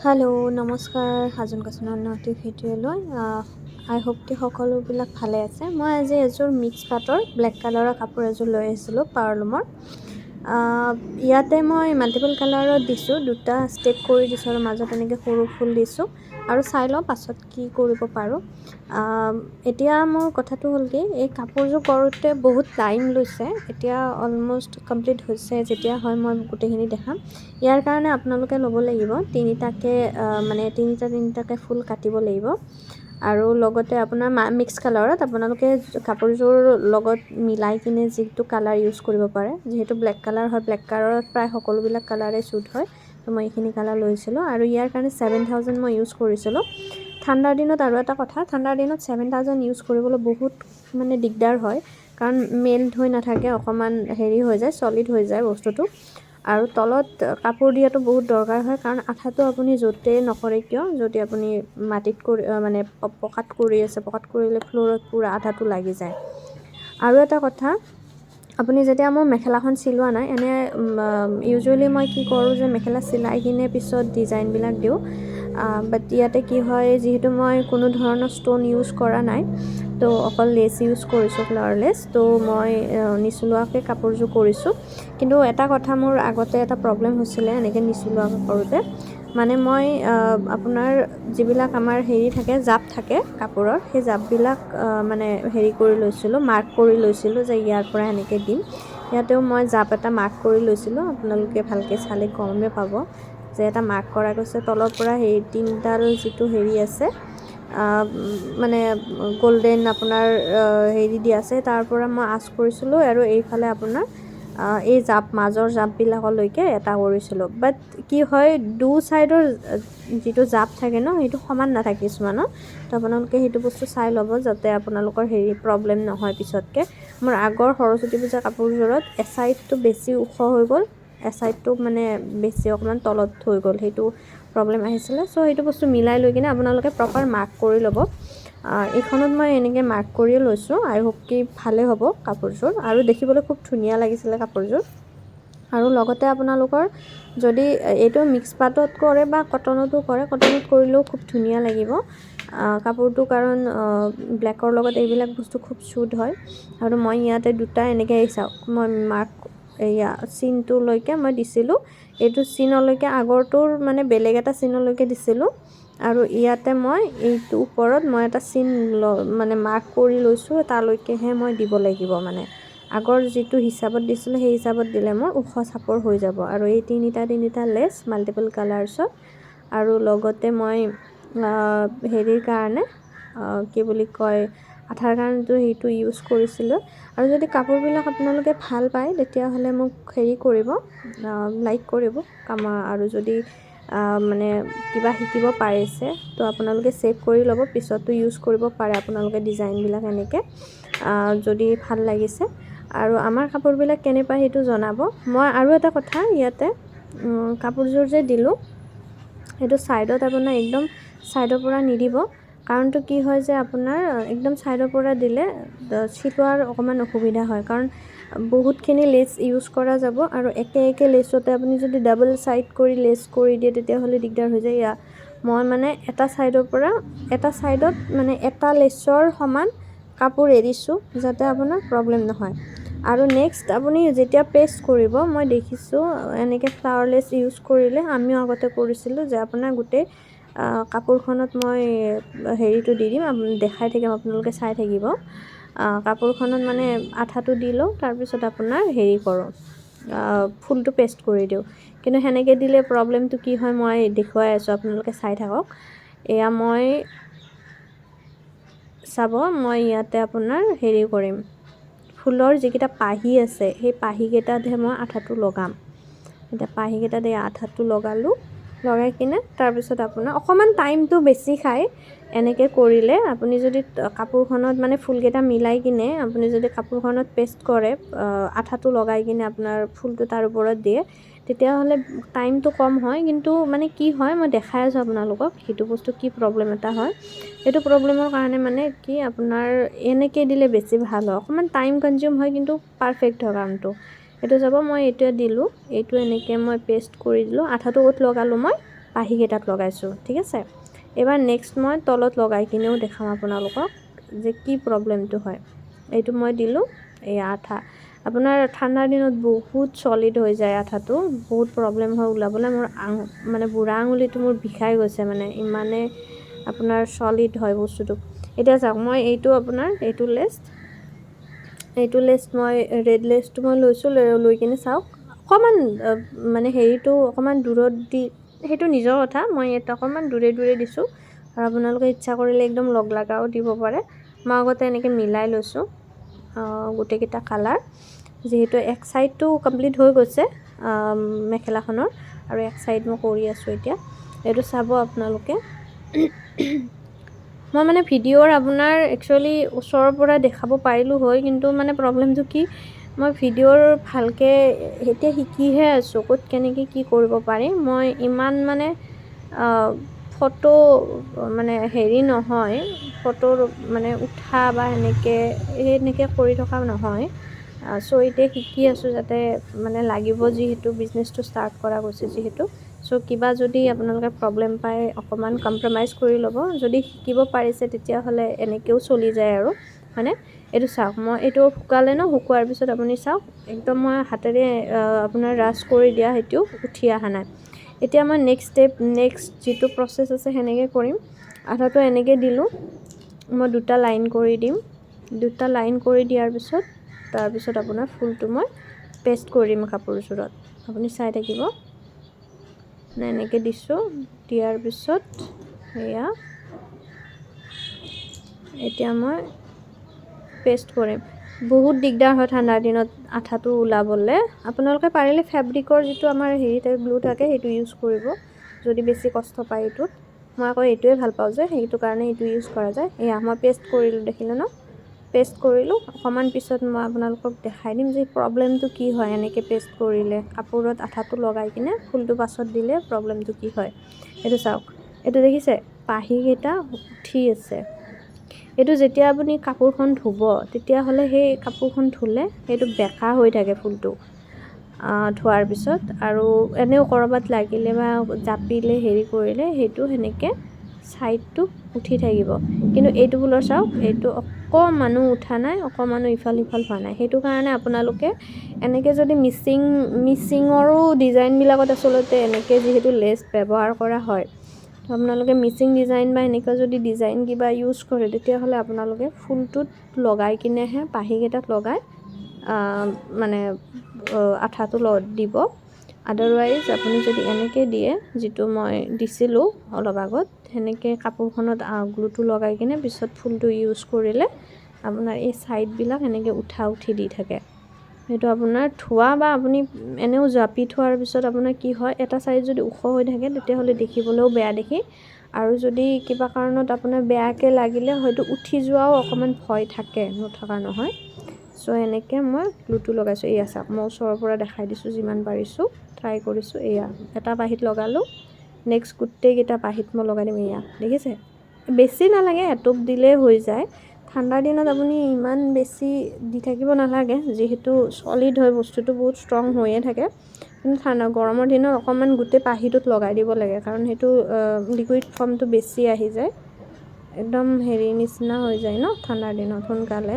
Hello' নমস্কাৰ সাজোন কাচোনৰ নতুন ভিডিঅ'লৈ আই hope কি সকলোবিলাক ভালে আছে। মই আজি এযোৰ মিক্স পাটৰ ব্লেক কালাৰৰ কাপোৰ এযোৰ লৈ আহিছিলোঁ পাৱাৰলুমৰ। ইয়াতে মই মাল্টিপল কালাৰত দিছোঁ, দুটা ষ্টেপ কৰি দিছোঁ আৰু মাজত এনেকৈ সৰু ফুল দিছোঁ আৰু চাই লওঁ পাছত কি কৰিব পাৰোঁ। এতিয়া মোৰ কথাটো হ'ল কি, এই কাপোৰযোৰ কৰোঁতে বহুত টাইম লৈছে। এতিয়া অলম'ষ্ট কমপ্লিট হৈছে, যেতিয়া হয় মই গোটেইখিনি দেখাম। ইয়াৰ কাৰণে আপোনালোকে ল'ব লাগিব তিনিটাকৈ ফুল কাটিব লাগিব আৰু লগতে আপোনাৰ মিক্স কালাৰত আপোনালোকে কাপোৰযোৰ লগত মিলাই কিনে যিটো কালাৰ ইউজ কৰিব পাৰে। যিহেতু ব্লেক কালাৰ হয়, ব্লেক কালাৰত প্ৰায় সকলোবিলাক কালাৰে শ্বুট হয়, তো মই এইখিনি কালাৰ লৈছিলোঁ আৰু ইয়াৰ কাৰণে 7000 মই ইউজ কৰিছিলোঁ। ঠাণ্ডাৰ দিনত আৰু এটা কথা, ঠাণ্ডাৰ দিনত 7000 ইউজ কৰিবলৈ বহুত দিগদাৰ হয়, কাৰণ মেল্ট হৈ নাথাকে, অকণমান হৈ যায়, ছলিড হৈ যায় বস্তুটো। আৰু তলত কাপোৰ দিয়াটো বহুত দৰকাৰ হয়, কাৰণ আঠাটো আপুনি য'তেই নকৰে কিয়, যদি আপুনি মাটিত কৰি পকাত কৰি আছে, পকাত কৰিলে ফ্ল'ৰত পূৰা আঠাটো লাগি যায়। আৰু এটা কথা, আপুনি যেতিয়া মোৰ মেখেলাখন চিলোৱা নাই, ইউজুৱেলি মই কি কৰোঁ যে মেখেলা চিলাই কিনে পিছত ডিজাইনবিলাক দিওঁ। বাট ইয়াতে কি হয়, যিহেতু মই কোনো ধৰণৰ ষ্ট'ন ইউজ কৰা নাই, তো অকল লেছ ইউজ কৰিছোঁ, ফ্লাৱাৰ লেছ। তো মই নিচিলোৱাকৈ কাপোৰযোৰ কৰিছোঁ। কিন্তু এটা কথা, মোৰ আগতে এটা প্ৰব্লেম হৈছিলে এনেকৈ নিচিলোৱাকৈ কৰোঁতে। মই আপোনাৰ যিবিলাক আমাৰ থাকে, জাপ থাকে কাপোৰৰ, সেই জাপবিলাক কৰি লৈছিলোঁ, মাৰ্ক কৰি লৈছিলোঁ যে ইয়াৰ পৰা এনেকৈ দিম। ইয়াতেও মই জাপ এটা মাৰ্ক কৰি লৈছিলোঁ, আপোনালোকে ভালকৈ চালে গমেই পাব যে এটা মাৰ্ক কৰা গৈছে। তলৰ পৰা তিনিডাল যিটো আছে গল্ডেন আপোনাৰ দিয়া আছে, তাৰ পৰা মই আঁচ কৰিছিলোঁ আৰু এইফালে আপোনাৰ এই মাজৰ জাপবিলাকলৈকে এটা কৰিছিলোঁ। বাট কি হয়, ছাইডৰ যিটো জাপ থাকে ন, সেইটো সমান নাথাকে কিছুমানৰ। তো আপোনালোকে সেইটো বস্তু চাই ল'ব, যাতে আপোনালোকৰ প্ৰব্লেম নহয় পিছতকৈ। মোৰ আগৰ সৰস্বতী পূজা কাপোৰযোৰত এছাইডটো বেছি ওখ হৈ গ'ল, এছাইডটো বেছি অকণমান তলত হৈ গ'ল, সেইটো প্ৰব্লেম আহিছিলে। চ' সেইটো বস্তু মিলাই লৈ কিনে আপোনালোকে প্ৰপাৰ মাৰ্ক কৰি ল'ব। এইখনত মই এনেকৈ মাৰ্ক কৰিয়ে লৈছোঁ। আই হোপ কি ভালেই হ'ব কাপোৰযোৰ, আৰু দেখিবলৈ খুব ধুনীয়া লাগিছিলে কাপোৰযোৰ। আৰু লগতে আপোনালোকৰ যদি এইটো মিক্স পাটত কৰে বা কটনতো কৰে, কটনত কৰিলেও খুব ধুনীয়া লাগিব কাপোৰটো, কাৰণ ব্লেকৰ লগত এইবিলাক বস্তু খুব শ্বুট হয়। আৰু মই ইয়াতে দুটা এনেকৈ চাওক, মই মাৰ্ক চিনটোলৈকে মই দিছিলোঁ, এইটো চিনলৈকে আগৰটোৰ বেলেগ এটা চিনলৈকে দিছিলোঁ। আৰু ইয়াতে মই এইটো ওপৰত মই এটা চিন মাৰ্ক কৰি লৈছোঁ, তালৈকেহে মই দিব লাগিব। আগৰ যিটো হিচাপত দিছিলোঁ, সেই হিচাপত দিলে মোৰ ওখ চাপৰ হৈ যাব। আৰু এই তিনিটা লেছ মাল্টিপল কালাৰ্ছত, আৰু লগতে মই কাৰণে কি বুলি কয়, আঠাৰ কাৰণেতো সেইটো ইউজ কৰিছিলোঁ। আৰু যদি কাপোৰবিলাক আপোনালোকে ভাল পায়, তেতিয়াহ'লে মোক কৰিব, লাইক কৰিব। আৰু যদি কিবা শিকিব পাৰিছে, তো আপোনালোকে ছেভ কৰি ল'ব, পিছতো ইউজ কৰিব পাৰে আপোনালোকে ডিজাইনবিলাক এনেকৈ, যদি ভাল লাগিছে। আৰু আমাৰ কাপোৰবিলাক কেনেকুৱা সেইটো জনাব। মই আৰু এটা কথা, ইয়াতে কাপোৰযোৰ যে দিলোঁ, সেইটো ছাইডত আপোনাৰ একদম ছাইডৰ পৰা নিদিব। কাৰণটো কি হয় যে, আপোনাৰ একদম ছাইডৰ পৰা দিলে চিলোৱাৰ অকণমান অসুবিধা হয়, কাৰণ বহুতখিনি লেছ ইউজ কৰা যাব, আৰু একে লেছতে আপুনি যদি ডাবল ছাইড কৰি লেছ কৰি দিয়ে, তেতিয়াহ'লে দিগদাৰ হৈ যায়। মই এটা ছাইডৰ পৰা এটা ছাইডত এটা লেছৰ সমান কাপোৰ এৰিছোঁ, যাতে আপোনাৰ প্ৰব্লেম নহয়। আৰু নেক্সট আপুনি যেতিয়া পেষ্ট কৰিব, মই দেখিছোঁ এনেকৈ ফ্লাৱাৰ লেছ ইউজ কৰিলে, আমিও আগতে কৰিছিলোঁ, যে আপোনাৰ গোটেই কাপোৰখনত মই দি দিম, দেখাই থাকিম, আপোনালোকে চাই থাকিব। কাপোৰখনত আঠাটো দি লওঁ, তাৰপিছত আপোনাৰ কৰোঁ, ফুলটো পেষ্ট কৰি দিওঁ। কিন্তু সেনেকৈ দিলে প্ৰব্লেমটো কি হয়, মই দেখুৱাই আছোঁ, আপোনালোকে চাই থাকক। এয়া মই ইয়াতে আপোনাৰ কৰিম, ফুলৰ যিকেইটা পাহি আছে, সেই পাহিকেইটাতহে মই আঠাটো লগাম। এতিয়া পাহিকেইটাত আঠাটো লগালোঁ, লগাই কিনে তাৰপিছত আপোনাৰ অকণমান টাইমটো বেছি খায় এনেকৈ কৰিলে। আপুনি যদি কাপোৰখনত ফুলকেইটা মিলাই কিনে আপুনি যদি কাপোৰখনত পেষ্ট কৰে, আঠাটো লগাই কিনে আপোনাৰ ফুলটো তাৰ ওপৰত দিয়ে, তেতিয়াহ'লে টাইমটো কম হয়। কিন্তু কি হয়, মই দেখাই আছোঁ আপোনালোকক সেইটো বস্তু কি প্ৰব্লেম এটা হয়। সেইটো প্ৰব্লেমৰ কাৰণে কি আপোনাৰ এনেকৈ দিলে বেছি ভাল হয়। অকণমান টাইম কনজিউম হয়, কিন্তু পাৰফেক্ট হয় কামটো। এইটো মই এইটোৱে দিলোঁ, এইটো এনেকৈ মই পেষ্ট কৰি দিলোঁ। আঠাটো ক'ত লগালোঁ মই, পাহিকেইটাত লগাইছোঁ ঠিক আছে। এবাৰ নেক্সট মই তলত লগাই কিনেও দেখাম আপোনালোকক যে কি প্ৰব্লেমটো হয়। এইটো মই দিলোঁ এই আঠা আপোনাৰ ঠাণ্ডাৰ দিনত বহুত চলিড হৈ যায় আঠাটো, বহুত প্ৰব্লেম হয় ওলাবলৈ। মোৰ মানে বুঢ়া আঙুলিটো মোৰ বিষাই গৈছে মানে ইমানে আপোনাৰ চলিড হয় বস্তুটো। এতিয়া চাওক মই এইটো আপোনাৰ এইটো লেষ্ট মই ৰেড লেষ্টটো মই লৈছোঁ, লৈ কিনে চাওক অকণমান মানে হেৰিটো অকণমান দূৰত দি, সেইটো নিজৰ কথা, মই ইয়াত অকণমান দূৰে দিছোঁ আৰু আপোনালোকে ইচ্ছা কৰিলে একদম লগ লগাও দিব পাৰে। মই আগতে এনেকৈ মিলাই লৈছোঁ গোটেইকেইটা কালাৰ, যিহেতু এক ছাইডটো কমপ্লিট হৈ গৈছে মেখেলাখনৰ আৰু এক ছাইড মই কৰি আছোঁ এতিয়া। এইটো চাব আপোনালোকে। মই মানে ভিডিঅ'ৰ আপোনাৰ একচুৱেলি ওচৰৰ পৰা দেখাব পাৰিলোঁ হয়, কিন্তু মানে প্ৰব্লেমটো কি মই ভিডিঅ'ৰ ভালকৈ এতিয়া শিকিহে আছোঁ ক'ত কেনেকৈ কি কৰিব পাৰি। মই ইমান মানে ফটো মানে হেৰি নহয়, ফটোৰ মানে উঠা বা সেনেকৈ কৰি থকা নহয়। চ' এতিয়া শিকি আছোঁ যাতে মানে লাগিব, যিহেতু বিজনেছটো ষ্টাৰ্ট কৰা গৈছে যিহেতু। চ' কিবা যদি আপোনালোকে প্ৰব্লেম পায় অকণমান কম্প্ৰমাইজ কৰি ল'ব। যদি শিকিব পাৰিছে তেতিয়াহ'লে এনেকৈও চলি যায় আৰু হয়নে। এইটো চাওক মই এইটো শুকালে ন, শুকোৱাৰ পিছত আপুনি চাওক একদম মই হাতেৰে আপোনাৰ ৰাছ কৰি দিয়া সেইটো উঠি অহা নাই। এতিয়া মই নেক্সট যিটো প্ৰচেছ আছে সেনেকৈ কৰিম। আধাটো এনেকৈ দিলোঁ, মই 2টা লাইন কৰি দিম। 2টা লাইন কৰি দিয়াৰ পিছত তাৰপিছত আপোনাৰ ফুলটো মই পেষ্ট কৰিম কাপোৰযোৰত। আপুনি চাই থাকিব। এনেকৈ দিছোঁ, দিয়াৰ পিছত এয়া এতিয়া মই পেষ্ট কৰিম। বহুত দিগদাৰ হয় ঠাণ্ডাৰ দিনত আঠাটো ওলাবলৈ। আপোনালোকে পাৰিলে ফেব্ৰিকৰ যিটো আমাৰ হেৰি থাকে গ্লু থাকে সেইটো ইউজ কৰিব যদি বেছি কষ্ট পায় এইটোত। মই আকৌ এইটোৱে ভাল পাওঁ যে, সেইটো কাৰণে এইটো ইউজ কৰা যায়। এয়া মই পেষ্ট কৰিলোঁ, দেখিলে ন, পেষ্ট কৰিলোঁ। অকণমান পিছত মই আপোনালোকক দেখাই দিম যে প্ৰব্লেমটো কি হয় এনেকৈ পেষ্ট কৰিলে, কাপোৰত আঠাটো লগাই কিনে ফুলটো পাছত দিলে প্ৰব্লেমটো কি হয়। এইটো চাওক, এইটো দেখিছে পাহিকেইটা উঠি আছে। এইটো যেতিয়া আপুনি কাপোৰখন ধুব তেতিয়াহ'লে সেই কাপোৰখন ধুলে সেইটো বেঁকা হৈ থাকে ফুলটো ধোৱাৰ পিছত, আৰু এনেও ক'ৰবাত লাগিলে বা জাপিলে হেৰি কৰিলে সেইটো সেনেকৈ ছাইডটো উঠি থাকিব। কিন্তু এইটো ফুলৰ চাওক, এইটো অকণমানো উঠা নাই, অকণমানো ইফাল সিফাল হোৱা নাই। সেইটো কাৰণে আপোনালোকে এনেকৈ যদি মিচিঙৰো ডিজাইনবিলাকত আচলতে এনেকৈ যিহেতু লেছ ব্যৱহাৰ কৰা হয়, আপোনালোকে মিচিং ডিজাইন বা এনেকুৱা যদি ডিজাইন কিবা ইউজ কৰে তেতিয়াহ'লে আপোনালোকে ফুলটোত লগাই কিনেহে পাহিকেইটাত লগাই মানে আঠাটো দিব। আদাৰৱাইজ আপুনি যদি এনেকৈ দিয়ে, যিটো মই দিছিলোঁ অলপ আগত, সেনেকৈ কাপোৰখনত গ্লুটো লগাই কিনে পিছত ফুলটো ইউজ কৰিলে আপোনাৰ এই ছাইডবিলাক এনেকৈ উঠি দি থাকে। সেইটো আপোনাৰ ধোৱা বা আপুনি এনেও জাপি থোৱাৰ পিছত আপোনাৰ কি হয়, এটা ছাইড যদি ওখ হৈ থাকে তেতিয়াহ'লে দেখিবলৈও বেয়া দেখি, আৰু যদি কিবা কাৰণত আপোনাৰ বেয়াকৈ লাগিলে হয়তো উঠি যোৱাও অকণমান ভয় থাকে, নথকা নহয়। চ' এনেকৈ মই গ্লুটো লগাইছোঁ। এয়া চাওক, মই ওচৰৰ পৰা দেখাই দিছোঁ যিমান পাৰিছোঁ, ট্ৰাই কৰিছোঁ। এয়া এটা পাহিত লগালোঁ, নেক্সট গোটেইকেইটা পাহিত মই লগাই দিম। এয়া দেখিছে, বেছি নালাগে, এটোপ দিলেই হৈ যায়। ঠাণ্ডাৰ দিনত আপুনি ইমান বেছি দি থাকিব নালাগে, যিহেতু চলিড হয় বস্তুটো, বহুত ষ্ট্ৰং হৈয়ে থাকে। কিন্তু গৰমৰ দিনত অকণমান গোটেই পাহিটোত লগাই দিব লাগে, কাৰণ সেইটো লিকুইড ফৰ্মটো বেছি আহি যায়, একদম হেৰি নিচিনা হৈ যায় ন ঠাণ্ডাৰ দিনত সোনকালে।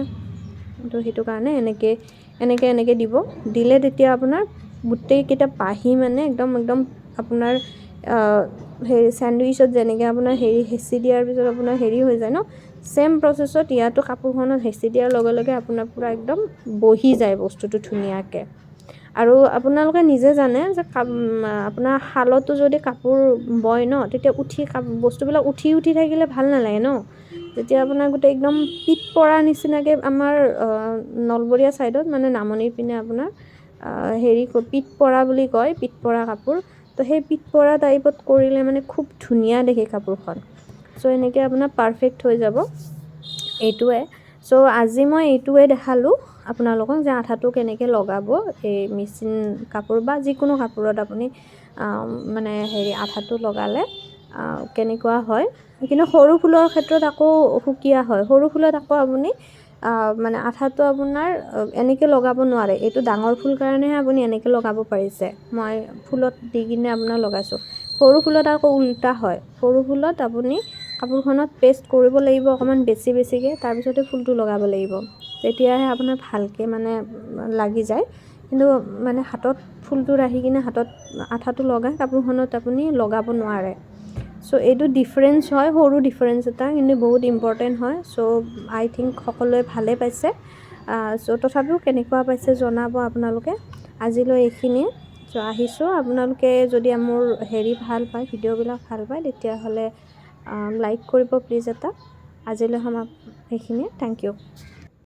তো সেইটো কাৰণে এনেকৈ দিব। দিলে তেতিয়া আপোনাৰ গোটেইকেইটা পাহি মানে একদম আপোনাৰ হেৰি চেণ্ডউইচত যেনেকৈ আপোনাৰ হেঁচি দিয়াৰ পিছত আপোনাৰ হেৰি হৈ যায় ন, ছেম প্ৰচেছত ইয়াতো কাপোৰখনত হেঁচি দিয়াৰ লগে লগে আপোনাৰ পূৰা একদম বহি যায় বস্তুটো ধুনীয়াকৈ। আৰু আপোনালোকে নিজে জানে যে আপোনাৰ শালতো যদি কাপোৰ বয় ন, তেতিয়া বস্তুবিলাক উঠি থাকিলে ভাল নালাগে ন। যেতিয়া আপোনাৰ গোটেই একদম পিত পৰা নিচিনাকৈ, আমাৰ নলবৰীয়া ছাইডত মানে নামনিৰ পিনে আপোনাৰ পিত পৰা বুলি কয়, পিত পৰা কাপোৰ। তো সেই পিত পৰা টাইপত কৰিলে মানে খুব ধুনীয়া দেখে কাপোৰখন। চ' এনেকৈ আপোনাৰ পাৰফেক্ট হৈ যাব এইটোৱে। চ' আজি মই এইটোৱে দেখালোঁ আপোনালোকক যে আঠাটো কেনেকৈ লগাব এই মেচিন কাপোৰ বা যিকোনো কাপোৰত আপুনি মানে আঠাটো লগালে কেনেকুৱা হয়। কিন্তু সৰু ফুলৰ ক্ষেত্ৰত আকৌ সুকীয়া হয়। সৰু ফুলত আকৌ আপুনি মানে আঠাটো আপোনাৰ এনেকৈ লগাব নোৱাৰে। এইটো ডাঙৰ ফুল কাৰণেহে আপুনি এনেকৈ লগাব পাৰিছে। মই ফুলত দি কিনে আপোনাৰ লগাইছোঁ। সৰু ফুলত আকৌ উল্টা হয়, সৰু ফুলত আপুনি কাপোৰখনত পেষ্ট কৰিব লাগিব অকণমান বেছিকৈ, তাৰপিছতে ফুলটো লগাব লাগিব, তেতিয়াহে আপোনাৰ ভালকৈ মানে লাগি যায়। কিন্তু মানে হাতত ফুলটো ৰাখি কিনে হাতত আঠাটো লগাই কাপোৰখনত আপুনি লগাব নোৱাৰে। চ' এইটো ডিফাৰেঞ্চ হয়, সৰু ডিফাৰেঞ্চ এটা, কিন্তু বহুত ইম্পৰ্টেণ্ট হয়। চ' আই থিংক সকলোৱে ভালেই পাইছে। চ' তথাপিও কেনেকুৱা পাইছে জনাব আপোনালোকে। আজিলৈ এইখিনিয়ে। চ' আহিছোঁ, আপোনালোকে যদি মোৰ ভাল পায়, ভিডিঅ'বিলাক ভাল পায়, তেতিয়াহ'লে লাইক কৰিব প্লিজ এটা। আজিলৈ এইখিনিয়ে, থেংক ইউ।